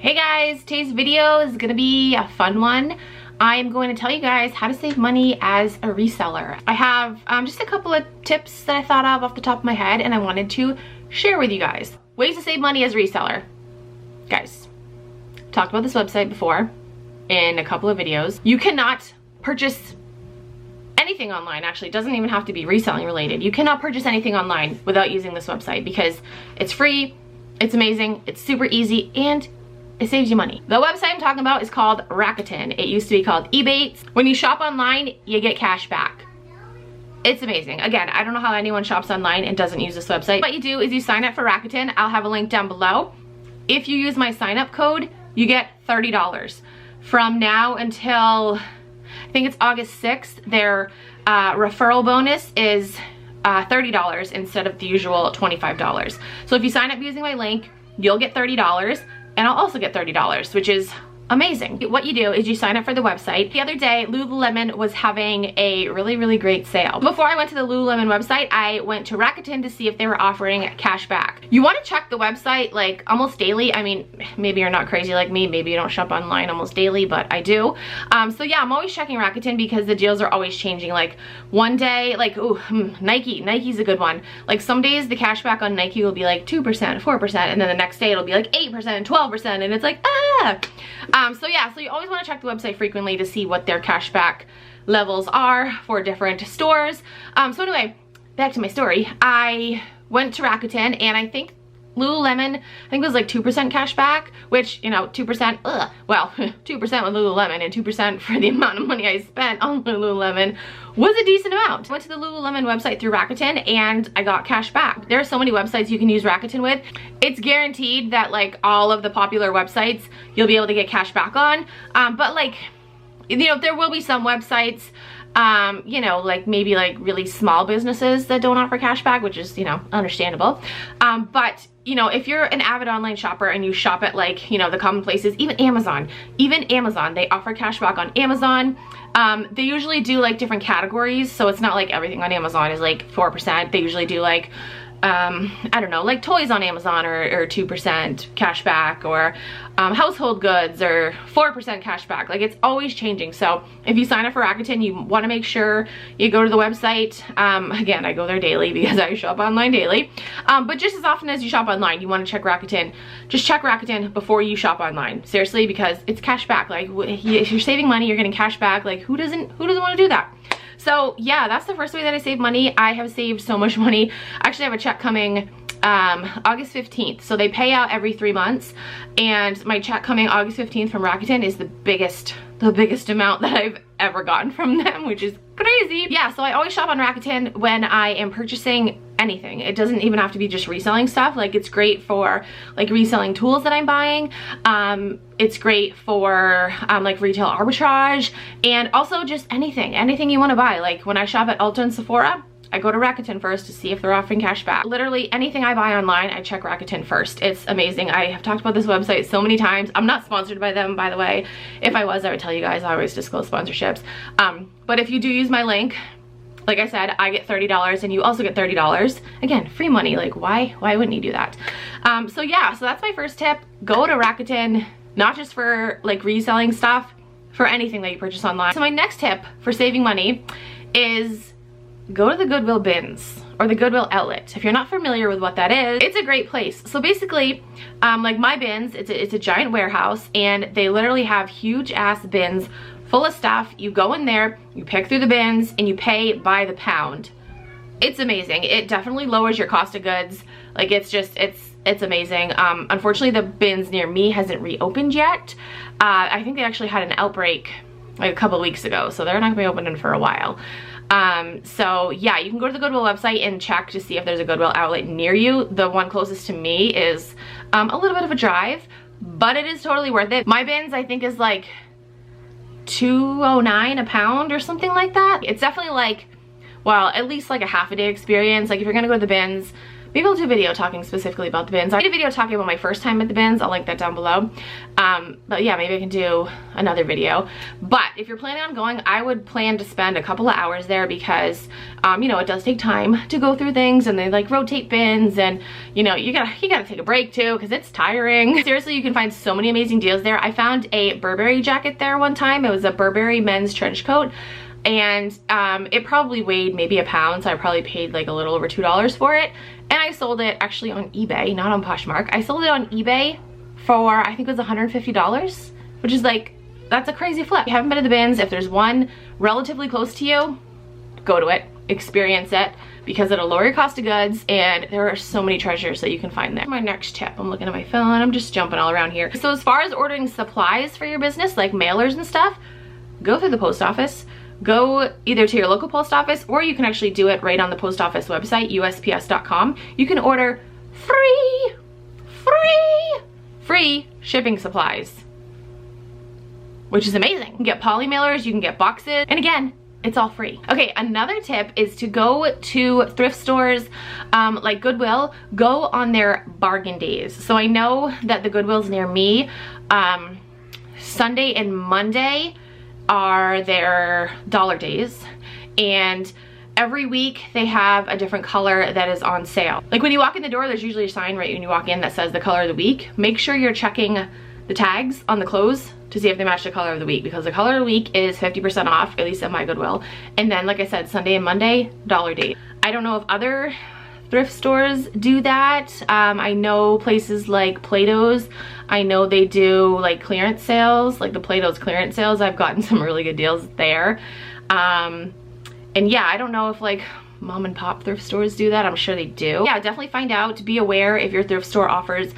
Hey guys, today's video is gonna be a fun one. I'm going to tell you guys how to save money as a reseller. I have just a couple of tips that I thought of off the top of my head and I wanted to share with you guys. Ways to save money as a reseller. Guys, talked about this website before in a couple of videos. You cannot purchase anything online. Actually, it doesn't even have to be reselling related. You cannot purchase anything online without using this website because it's free, it's amazing, it's super easy, and it saves you money. The website I'm talking about is called Rakuten. It used to be called eBates. When you shop online, you get cash back. It's amazing. Again, I don't know how anyone shops online and doesn't use this website. What you do is you sign up for Rakuten. I'll have a link down below. If you use my sign up code, you get $30. From now until, I think it's August 6th, their referral bonus is $30 instead of the usual $25. So if you sign up using my link, you'll get $30. And I'll also get $30, which is amazing. What you do is you sign up for the website. The other day, Lululemon was having a really great sale. Before I went to the Lululemon website, I went to Rakuten to see if they were offering cash back. You want to check the website like almost daily. I mean, maybe you're not crazy like me. Maybe you don't shop online almost daily, but I do. So yeah, I'm always checking Rakuten because the deals are always changing. Like one day, like, ooh, Nike's a good one. Like some days the cash back on Nike will be like 2%, 4%, and then the next day it'll be like 8%, 12%, and it's like, ah! So yeah, so you always want to check the website frequently to see what their cashback levels are for different stores. So anyway, back to my story. I went to Rakuten and I think Lululemon, I think it was like 2% cash back, which, you know, 2%, well, 2% with Lululemon and 2% for the amount of money I spent on Lululemon was a decent amount. I went to the Lululemon website through Rakuten and I got cash back. There are so many websites you can use Rakuten with. It's guaranteed that like all of the popular websites you'll be able to get cash back on, but like, you know, there will be some websites, you know, like maybe like really small businesses that don't offer cash back, which is, you know, understandable. But you know, if you're an avid online shopper and you shop at like, you know, the common places, even Amazon, they offer cash back on Amazon. They usually do like different categories, so it's not like everything on Amazon is like 4%. They usually do like, I don't know, like toys on Amazon or 2% cash back, or household goods or 4% cash back. Like it's always changing. So if you sign up for Rakuten, you want to make sure you go to the website. Again, I go there daily because I shop online daily. But just as often as you shop online, you want to check Rakuten. Just check Rakuten before you shop online. Seriously, because it's cash back. Like if you're saving money, you're getting cash back. Like who doesn't want to do that? So yeah, that's the first way that I save money. I have saved so much money. I actually have a check coming August 15th. So they pay out every 3 months, and my check coming August 15th from Rakuten is the biggest amount that I've ever gotten from them, which is crazy. Yeah, so I always shop on Rakuten when I am purchasing anything. It doesn't even have to be just reselling stuff. Like it's great for like reselling tools that I'm buying. It's great for like retail arbitrage, and also just anything you want to buy. Like when I shop at Ulta and Sephora, I go to Rakuten first to see if they're offering cash back. Literally anything I buy online, I check Rakuten first. It's amazing. I have talked about this website so many times. I'm not sponsored by them, by the way. If I was, I would tell you guys. I always disclose sponsorships. But if you do use my link, like I said, I get $30 and you also get $30. Again, free money. Like why wouldn't you do that? So yeah, so that's my first tip. Go to Rakuten, not just for like reselling stuff, for anything that you purchase online. So my next tip for saving money is go to the Goodwill bins or the Goodwill outlet. If you're not familiar with what that is, it's a great place. So basically, like my bins, it's a giant warehouse, and they literally have huge ass bins full of stuff. You go in there, you pick through the bins, and you pay by the pound. It's amazing. It definitely lowers your cost of goods. Like it's amazing. Unfortunately, the bins near me hasn't reopened yet. I think they actually had an outbreak like a couple of weeks ago, so they're not gonna be opening for a while. So yeah, you can go to the Goodwill website and check to see if there's a Goodwill outlet near you. The one closest to me is a little bit of a drive, but it is totally worth it. My bins, I think, is like $2.09 a pound or something like that. It's definitely like, well, at least like a half a day experience. Like if you're gonna go to the bins, maybe I'll do a video talking specifically about the bins. I did a video talking about my first time at the bins. I'll link that down below. But yeah, maybe I can do another video. But if you're planning on going, I would plan to spend a couple of hours there because, you know, it does take time to go through things, and they like rotate bins, and you know, you gotta take a break too because it's tiring. Seriously, you can find so many amazing deals there. I found a Burberry jacket there one time. It was a Burberry men's trench coat, and it probably weighed maybe a pound, so I probably paid like a little over $2 for it. And I sold it actually on eBay, not on Poshmark. I sold it on eBay for, I think it was $150, which is like, that's a crazy flip. If you haven't been to the bins, if there's one relatively close to you, go to it, experience it, because it'll lower your cost of goods, and there are so many treasures that you can find there. My next tip, I'm looking at my phone, I'm just jumping all around here. So as far as ordering supplies for your business, like mailers and stuff, go through the post office. Go either to your local post office, or you can actually do it right on the post office website, USPS.com. You can order free shipping supplies, which is amazing. You can get poly mailers, you can get boxes, and again, it's all free. Okay, another tip is to go to thrift stores like Goodwill. Go on their bargain days. So I know that the Goodwills near me, Sunday and Monday are their dollar days, and every week they have a different color that is on sale. Like when you walk in the door, there's usually a sign right when you walk in that says the color of the week. Make sure you're checking the tags on the clothes to see if they match the color of the week, because the color of the week is 50% off, at least at my Goodwill. And then, like I said, Sunday and Monday, dollar date. I don't know if other thrift stores do that. I know places like Plato's, I know they do like clearance sales, like the Plato's clearance sales. I've gotten some really good deals there. And yeah, I don't know if like mom and pop thrift stores do that. I'm sure they do. Yeah, definitely find out. Be aware if your thrift store offers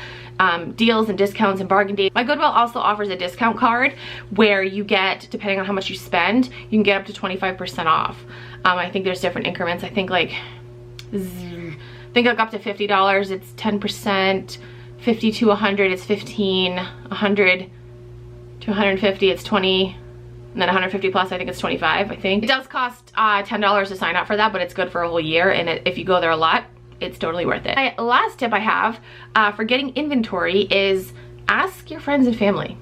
deals and discounts and bargain days. My Goodwill also offers a discount card where you get, depending on how much you spend, you can get up to 25% off. I think there's different increments. I think like up to $50, it's 10%, 50 to 100, it's 15, 100 to 150, it's 20, and then 150 plus, I think it's 25, I think. It does cost $10 to sign up for that, but it's good for a whole year, and if you go there a lot, it's totally worth it. My last tip I have for getting inventory is ask your friends and family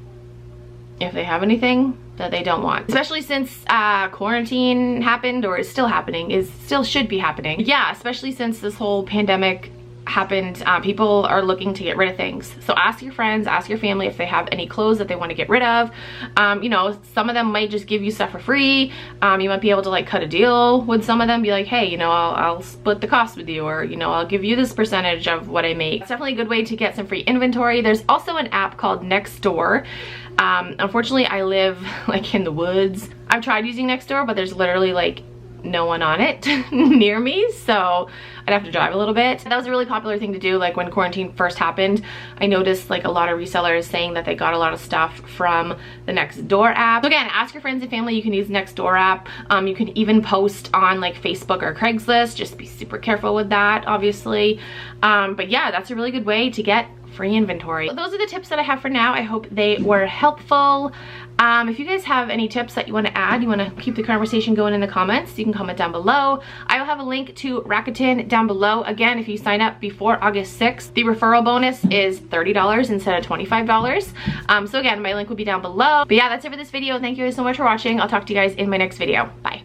if they have anything that they don't want, especially since quarantine happened, or is still happening, still should be happening. Yeah, especially since this whole pandemic happened, people are looking to get rid of things. So ask your friends, ask your family if they have any clothes that they want to get rid of. You know, some of them might just give you stuff for free. You might be able to like cut a deal with some of them, be like, hey, you know, I'll split the cost with you, or you know, I'll give you this percentage of what I make. It's definitely a good way to get some free inventory. There's also an app called Nextdoor. Unfortunately, I live like in the woods. I've tried using Nextdoor, but there's literally like no one on it near me, so I'd have to drive a little bit. That was a really popular thing to do, like when quarantine first happened. I noticed like a lot of resellers saying that they got a lot of stuff from the Nextdoor app. So again, ask your friends and family. You can use Nextdoor app. You can even post on like Facebook or Craigslist. Just be super careful with that, obviously. But yeah, that's a really good way to get free inventory. So those are the tips that I have for now. I hope they were helpful. If you guys have any tips that you want to add, you want to keep the conversation going in the comments, you can comment down below. I will have a link to Rakuten down below. Again, if you sign up before August 6th, the referral bonus is $30 instead of $25. So again, my link will be down below. But yeah, that's it for this video. Thank you guys so much for watching. I'll talk to you guys in my next video. Bye.